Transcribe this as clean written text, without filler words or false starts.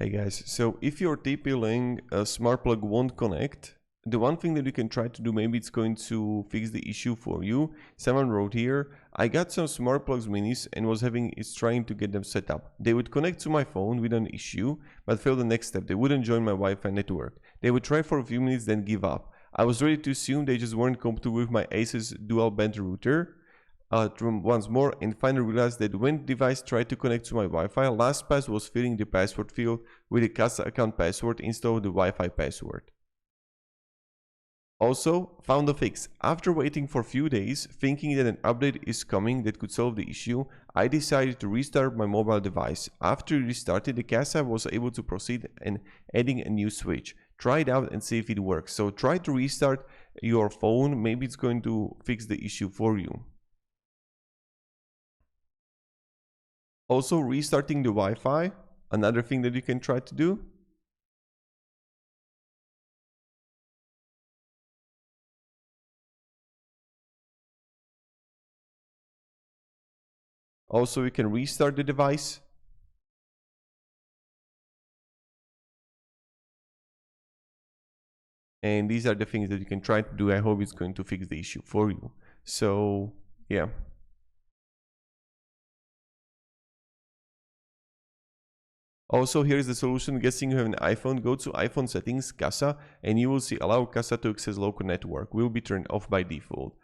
Hey guys, so if your TP-Link smart plug won't connect, the one thing that you can try to do, maybe it's going to fix the issue for you. Someone wrote here, I got some smart plugs minis and is trying to get them set up. They would connect to my phone with an issue, but fail the next step. They wouldn't join my Wi-Fi network. They would try for a few minutes, then give up. I was ready to assume they just weren't compatible with my Asus dual band router. Once more and finally realized that when the device tried to connect to my Wi-Fi, LastPass was filling the password field with the Kasa account password instead of the Wi-Fi password. Also, found a fix. After waiting for a few days, thinking that an update is coming that could solve the issue, I decided to restart my mobile device. After restarted, the Kasa was able to proceed and adding a new switch. Try it out and see if it works. So try to restart your phone, maybe it's going to fix the issue for you. Also, restarting the Wi-Fi, another thing that you can try to do. Also, you can restart the device. And these are the things that you can try to do. I hope it's going to fix the issue for you. So, yeah. Also, here is the solution. Guessing you have an iPhone, go to iPhone settings, Kasa, and you will see allow Kasa to access local network will be turned off by default.